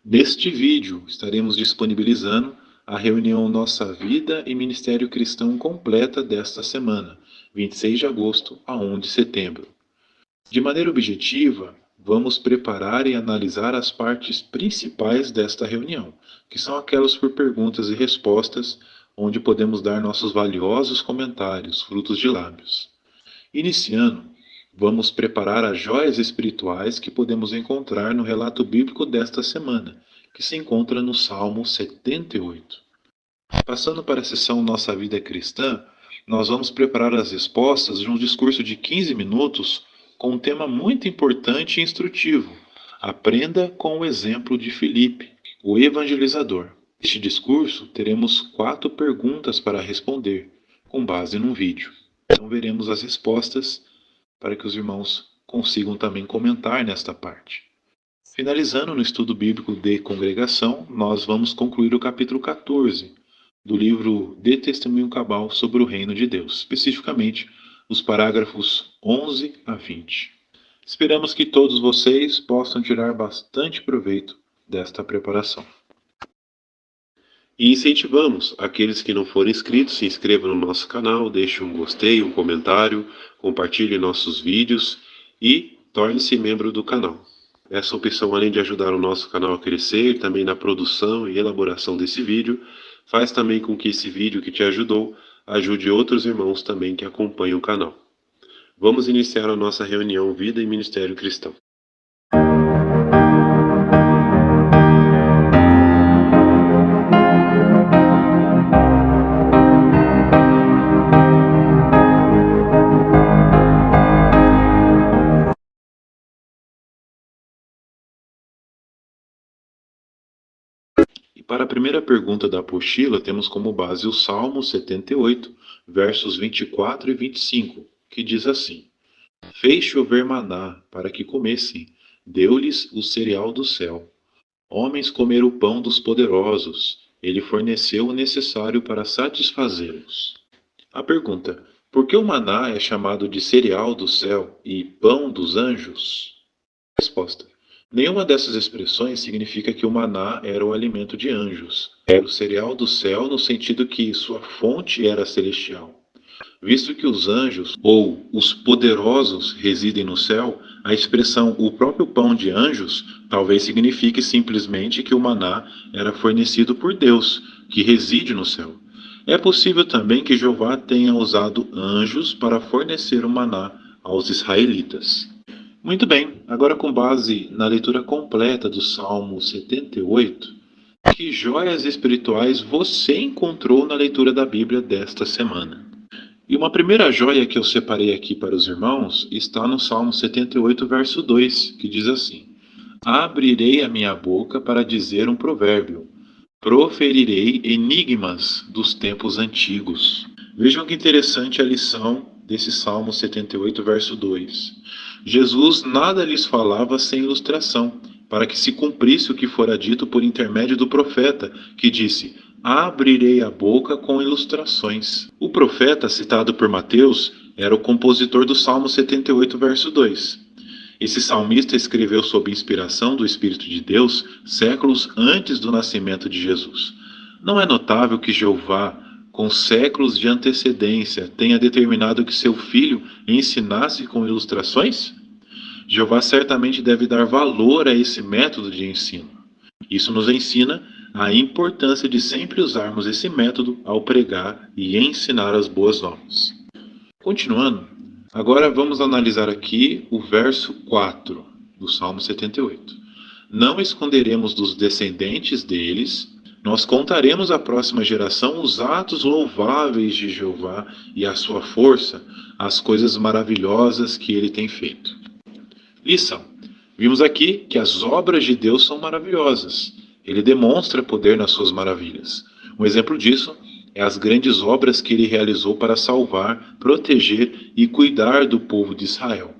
Neste vídeo, estaremos disponibilizando a reunião Nossa Vida e Ministério Cristão completa desta semana, 26 de agosto a 1 de setembro. De maneira objetiva, vamos preparar e analisar as partes principais desta reunião, que são aquelas por perguntas e respostas, onde podemos dar nossos valiosos comentários, frutos de lábios. Iniciando, vamos preparar as joias espirituais que podemos encontrar no relato bíblico desta semana, que se encontra no Salmo 78. Passando para a sessão Nossa Vida Cristã, nós vamos preparar as respostas de um discurso de 15 minutos com um tema muito importante e instrutivo. Aprenda com o exemplo de Filipe, o evangelizador. Neste discurso, teremos 4 perguntas para responder, com base num vídeo. Então veremos as respostas para que os irmãos consigam também comentar nesta parte. Finalizando no estudo bíblico de congregação, nós vamos concluir o capítulo 14 do livro De Testemunho Cabal sobre o Reino de Deus, especificamente os parágrafos 11 a 20. Esperamos que todos vocês possam tirar bastante proveito desta preparação. E incentivamos aqueles que não forem inscritos, se inscrevam no nosso canal, deixem um gostei, um comentário, compartilhem nossos vídeos e torne-se membro do canal. Essa opção, além de ajudar o nosso canal a crescer, também na produção e elaboração desse vídeo, faz também com que esse vídeo que te ajudou ajude outros irmãos também que acompanham o canal. Vamos iniciar a nossa reunião Vida e Ministério Cristão. E para a primeira pergunta da apostila, temos como base o Salmo 78, versos 24 e 25, que diz assim: Fez chover maná para que comessem, deu-lhes o cereal do céu. Homens comeram o pão dos poderosos, ele forneceu o necessário para satisfazê-los. A pergunta: por que o maná é chamado de cereal do céu e pão dos anjos? Resposta: nenhuma dessas expressões significa que o maná era o alimento de anjos. Era o cereal do céu no sentido que sua fonte era celestial. Visto que os anjos ou os poderosos residem no céu, a expressão o próprio pão de anjos talvez signifique simplesmente que o maná era fornecido por Deus, que reside no céu. É possível também que Jeová tenha usado anjos para fornecer o maná aos israelitas. Muito bem, agora com base na leitura completa do Salmo 78, que joias espirituais você encontrou na leitura da Bíblia desta semana? E uma primeira joia que eu separei aqui para os irmãos está no Salmo 78, verso 2, que diz assim: Abrirei a minha boca para dizer um provérbio, proferirei enigmas dos tempos antigos. Vejam que interessante a lição desse Salmo 78, verso 2. Jesus nada lhes falava sem ilustração, para que se cumprisse o que fora dito por intermédio do profeta, que disse: Abrirei a boca com ilustrações. O profeta, citado por Mateus, era o compositor do Salmo 78, verso 2. Esse salmista escreveu sob inspiração do Espírito de Deus séculos antes do nascimento de Jesus. Não é notável que Jeová, com séculos de antecedência, tenha determinado que seu filho ensinasse com ilustrações? Jeová certamente deve dar valor a esse método de ensino. Isso nos ensina a importância de sempre usarmos esse método ao pregar e ensinar as boas novas. Continuando, agora vamos analisar aqui o verso 4 do Salmo 78. Não esconderemos dos descendentes deles, nós contaremos à próxima geração os atos louváveis de Jeová e a sua força, as coisas maravilhosas que ele tem feito. Lição: vimos aqui que as obras de Deus são maravilhosas. Ele demonstra poder nas suas maravilhas. Um exemplo disso é as grandes obras que ele realizou para salvar, proteger e cuidar do povo de Israel.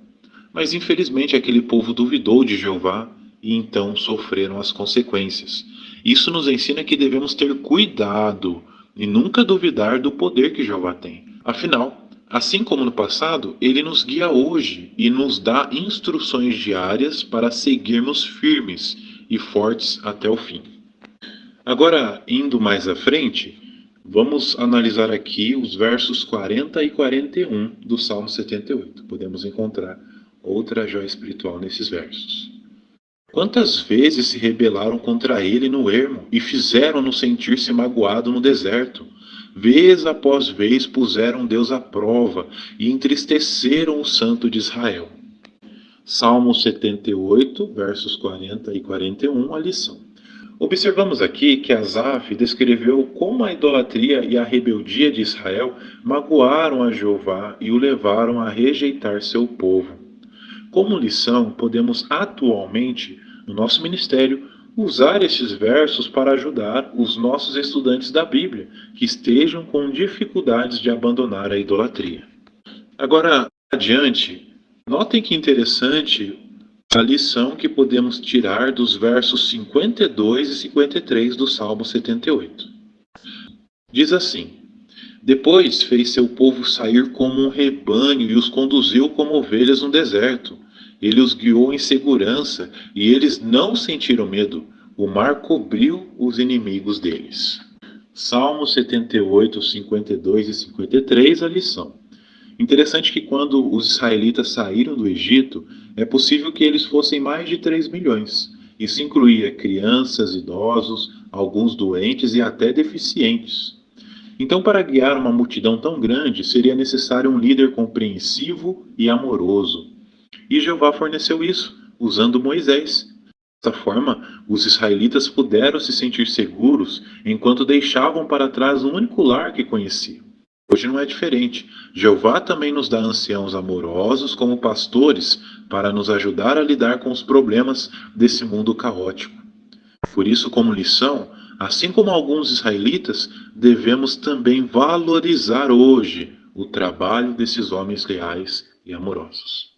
Mas infelizmente aquele povo duvidou de Jeová e então sofreram as consequências. Isso nos ensina que devemos ter cuidado e nunca duvidar do poder que Jeová tem. Afinal, assim como no passado, ele nos guia hoje e nos dá instruções diárias para seguirmos firmes e fortes até o fim. Agora, indo mais à frente, vamos analisar aqui os versos 40 e 41 do Salmo 78. Podemos encontrar outra joia espiritual nesses versos. Quantas vezes se rebelaram contra ele no ermo e fizeram-no sentir-se magoado no deserto? Vez após vez puseram Deus à prova e entristeceram o Santo de Israel. Salmo 78, versos 40 e 41, a lição. Observamos aqui que Asaf descreveu como a idolatria e a rebeldia de Israel magoaram a Jeová e o levaram a rejeitar seu povo. Como lição, podemos atualmente, no nosso ministério, usar estes versos para ajudar os nossos estudantes da Bíblia que estejam com dificuldades de abandonar a idolatria. Agora, adiante, notem que interessante a lição que podemos tirar dos versos 52 e 53 do Salmo 78. Diz assim: Depois fez seu povo sair como um rebanho e os conduziu como ovelhas no deserto. Ele os guiou em segurança e eles não sentiram medo. O mar cobriu os inimigos deles. Salmo 78, 52 e 53, a lição. Interessante que quando os israelitas saíram do Egito, é possível que eles fossem mais de 3 milhões. Isso incluía crianças, idosos, alguns doentes e até deficientes. Então, para guiar uma multidão tão grande, seria necessário um líder compreensivo e amoroso. E Jeová forneceu isso, usando Moisés. Dessa forma, os israelitas puderam se sentir seguros enquanto deixavam para trás o único lar que conheciam. Hoje não é diferente. Jeová também nos dá anciãos amorosos como pastores para nos ajudar a lidar com os problemas desse mundo caótico. Por isso, como lição, assim como alguns israelitas, devemos também valorizar hoje o trabalho desses homens leais e amorosos.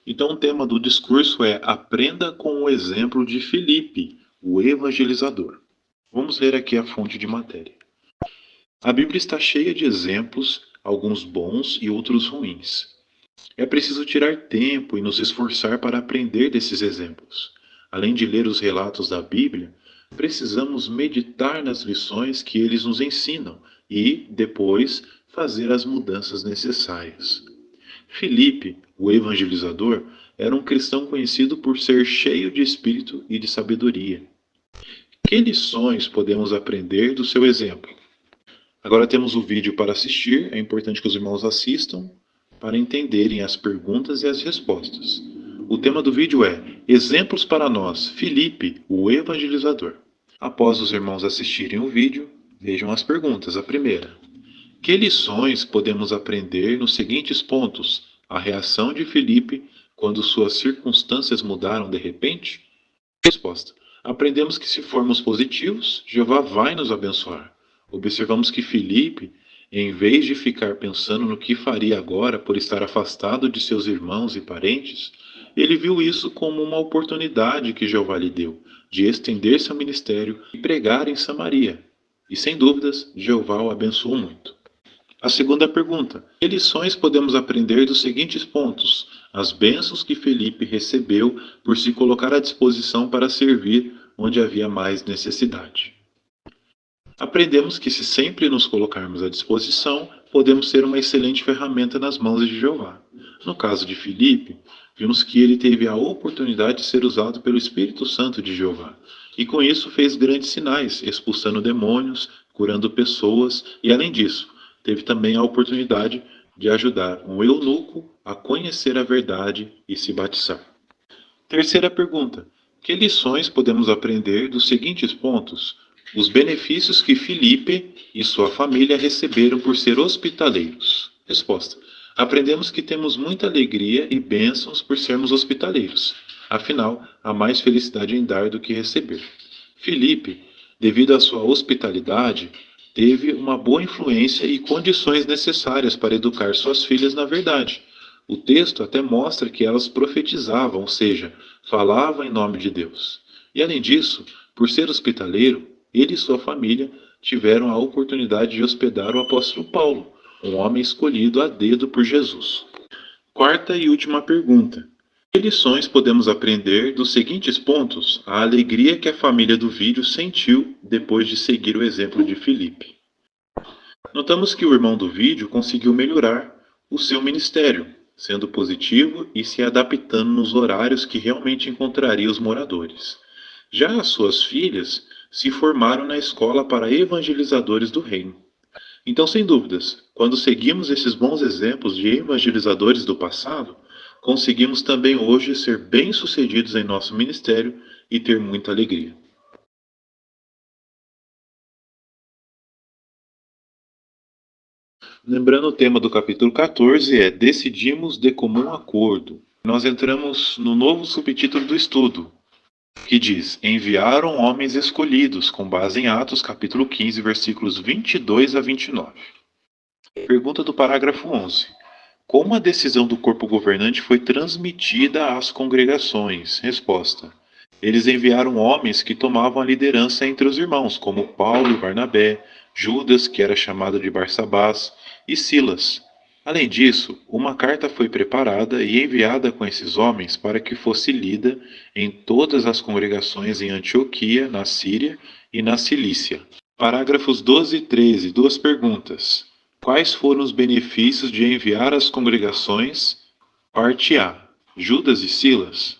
Então, o tema do discurso é Aprenda com o exemplo de Filipe, o evangelizador. Vamos ler aqui a fonte de matéria. A Bíblia está cheia de exemplos, alguns bons e outros ruins. É preciso tirar tempo e nos esforçar para aprender desses exemplos. Além de ler os relatos da Bíblia, precisamos meditar nas lições que eles nos ensinam e, depois, fazer as mudanças necessárias. Filipe, o evangelizador, era um cristão conhecido por ser cheio de espírito e de sabedoria. Que lições podemos aprender do seu exemplo? Agora temos o vídeo para assistir, é importante que os irmãos assistam para entenderem as perguntas e as respostas. O tema do vídeo é Exemplos para nós, Filipe, o evangelizador. Após os irmãos assistirem o vídeo, vejam as perguntas. A primeira: que lições podemos aprender nos seguintes pontos? A reação de Filipe quando suas circunstâncias mudaram de repente? Resposta: aprendemos que se formos positivos, Jeová vai nos abençoar. Observamos que Filipe, em vez de ficar pensando no que faria agora por estar afastado de seus irmãos e parentes, ele viu isso como uma oportunidade que Jeová lhe deu de estender seu ministério e pregar em Samaria. E sem dúvidas, Jeová o abençoou muito. A segunda pergunta: que lições podemos aprender dos seguintes pontos? As bênçãos que Filipe recebeu por se colocar à disposição para servir onde havia mais necessidade. Aprendemos que se sempre nos colocarmos à disposição, podemos ser uma excelente ferramenta nas mãos de Jeová. No caso de Filipe, vimos que ele teve a oportunidade de ser usado pelo Espírito Santo de Jeová. E com isso fez grandes sinais, expulsando demônios, curando pessoas e, além disso, teve também a oportunidade de ajudar um eunuco a conhecer a verdade e se batizar. Terceira pergunta: que lições podemos aprender dos seguintes pontos? Os benefícios que Filipe e sua família receberam por ser hospitaleiros. Resposta: aprendemos que temos muita alegria e bênçãos por sermos hospitaleiros. Afinal, há mais felicidade em dar do que receber. Filipe, devido à sua hospitalidade, teve uma boa influência e condições necessárias para educar suas filhas na verdade. O texto até mostra que elas profetizavam, ou seja, falavam em nome de Deus. E além disso, por ser hospitaleiro, ele e sua família tiveram a oportunidade de hospedar o apóstolo Paulo, um homem escolhido a dedo por Jesus. Quarta e última pergunta. Que lições podemos aprender dos seguintes pontos? A alegria que a família do vídeo sentiu depois de seguir o exemplo de Filipe. Notamos que o irmão do vídeo conseguiu melhorar o seu ministério, sendo positivo e se adaptando nos horários que realmente encontraria os moradores. Já as suas filhas se formaram na escola para evangelizadores do reino. Então, sem dúvidas, quando seguimos esses bons exemplos de evangelizadores do passado, conseguimos também hoje ser bem-sucedidos em nosso ministério e ter muita alegria. Lembrando, o tema do capítulo 14 é Decidimos de comum acordo. Nós entramos no novo subtítulo do estudo, que diz: Enviaram homens escolhidos, com base em Atos capítulo 15, versículos 22 a 29. Pergunta do parágrafo 11. Como a decisão do corpo governante foi transmitida às congregações? Resposta: Eles enviaram homens que tomavam a liderança entre os irmãos, como Paulo e Barnabé, Judas, que era chamado de Barsabás, e Silas. Além disso, uma carta foi preparada e enviada com esses homens para que fosse lida em todas as congregações em Antioquia, na Síria e na Cilícia. Parágrafos 12 e 13. Duas perguntas. Quais foram os benefícios de enviar às congregações? Parte A. Judas e Silas.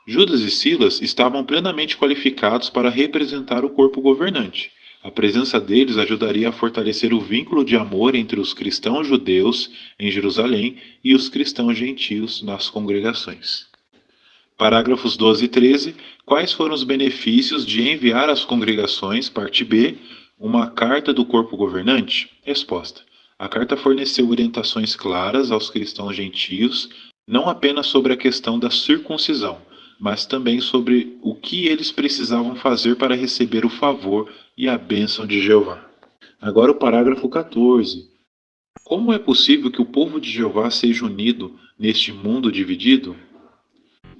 Judas e Silas estavam plenamente qualificados para representar o corpo governante. A presença deles ajudaria a fortalecer o vínculo de amor entre os cristãos judeus em Jerusalém e os cristãos gentios nas congregações. Parágrafos 12 e 13. Quais foram os benefícios de enviar às congregações, parte B, uma carta do corpo governante? Resposta: a carta forneceu orientações claras aos cristãos gentios, não apenas sobre a questão da circuncisão, mas também sobre o que eles precisavam fazer para receber o favor e a bênção de Jeová. Agora o parágrafo 14. Como é possível que o povo de Jeová seja unido neste mundo dividido?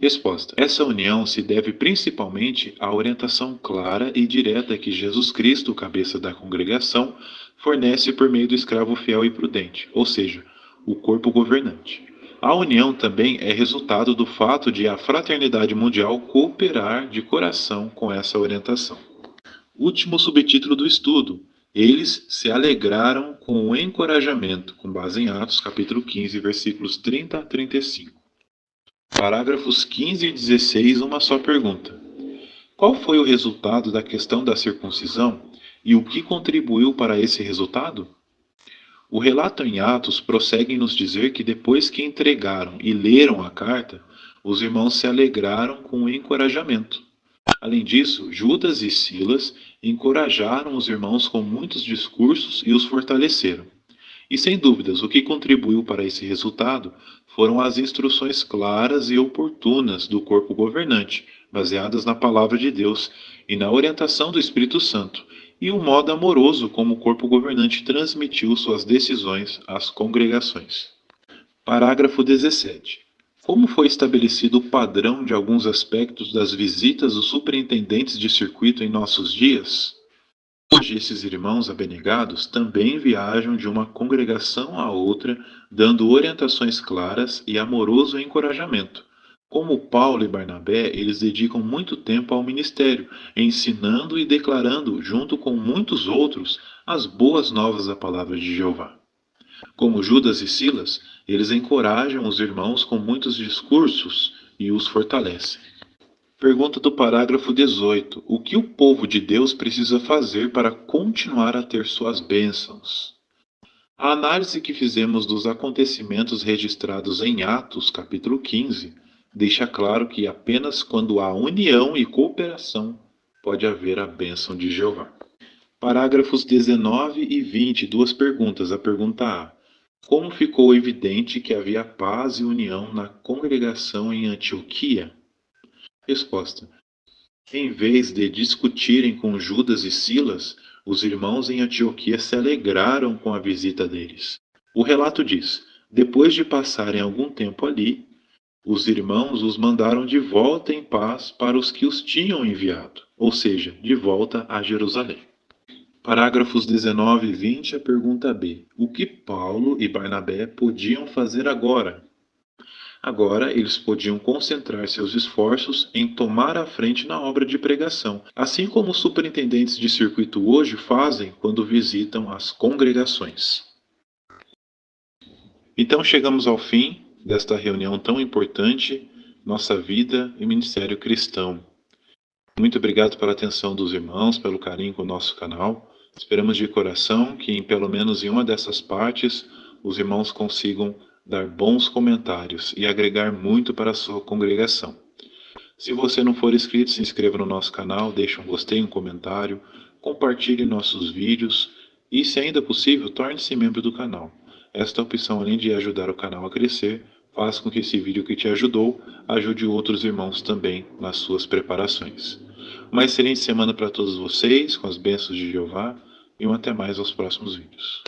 Resposta: essa união se deve principalmente à orientação clara e direta que Jesus Cristo, cabeça da congregação, fornece por meio do escravo fiel e prudente, ou seja, o corpo governante. A união também é resultado do fato de a fraternidade mundial cooperar de coração com essa orientação. Último subtítulo do estudo. Eles se alegraram com o encorajamento, com base em Atos capítulo 15, versículos 30 a 35. Parágrafos 15 e 16, uma só pergunta. Qual foi o resultado da questão da circuncisão e o que contribuiu para esse resultado? O relato em Atos prossegue em nos dizer que depois que entregaram e leram a carta, os irmãos se alegraram com o encorajamento. Além disso, Judas e Silas encorajaram os irmãos com muitos discursos e os fortaleceram. E sem dúvidas, o que contribuiu para esse resultado foram as instruções claras e oportunas do corpo governante, baseadas na palavra de Deus e na orientação do Espírito Santo, e o modo amoroso como o corpo governante transmitiu suas decisões às congregações. Parágrafo 17. Como foi estabelecido o padrão de alguns aspectos das visitas dos superintendentes de circuito em nossos dias? Hoje, esses irmãos abnegados também viajam de uma congregação a outra, dando orientações claras e amoroso encorajamento. Como Paulo e Barnabé, eles dedicam muito tempo ao ministério, ensinando e declarando, junto com muitos outros, as boas novas da palavra de Jeová. Como Judas e Silas, eles encorajam os irmãos com muitos discursos e os fortalecem. Pergunta do parágrafo 18. O que o povo de Deus precisa fazer para continuar a ter suas bênçãos? A análise que fizemos dos acontecimentos registrados em Atos, capítulo 15, deixa claro que apenas quando há união e cooperação pode haver a bênção de Jeová. Parágrafos 19 e 20, duas perguntas. A pergunta A. Como ficou evidente que havia paz e união na congregação em Antioquia? Resposta: em vez de discutirem com Judas e Silas, os irmãos em Antioquia se alegraram com a visita deles. O relato diz: depois de passarem algum tempo ali, os irmãos os mandaram de volta em paz para os que os tinham enviado, ou seja, de volta a Jerusalém. Parágrafos 19 e 20, a pergunta B. O que Paulo e Barnabé podiam fazer agora? Agora eles podiam concentrar seus esforços em tomar a frente na obra de pregação, assim como os superintendentes de circuito hoje fazem quando visitam as congregações. Então chegamos ao fim desta reunião tão importante, Nossa Vida e Ministério Cristão. Muito obrigado pela atenção dos irmãos, pelo carinho com o nosso canal. Esperamos de coração que, pelo menos em uma dessas partes, os irmãos consigam dar bons comentários e agregar muito para a sua congregação. Se você não for inscrito, se inscreva no nosso canal, deixe um gostei, um comentário, compartilhe nossos vídeos e, se ainda possível, torne-se membro do canal. Esta opção, além de ajudar o canal a crescer, faz com que esse vídeo que te ajudou ajude outros irmãos também nas suas preparações. Uma excelente semana para todos vocês, com as bênçãos de Jeová, e até mais aos próximos vídeos.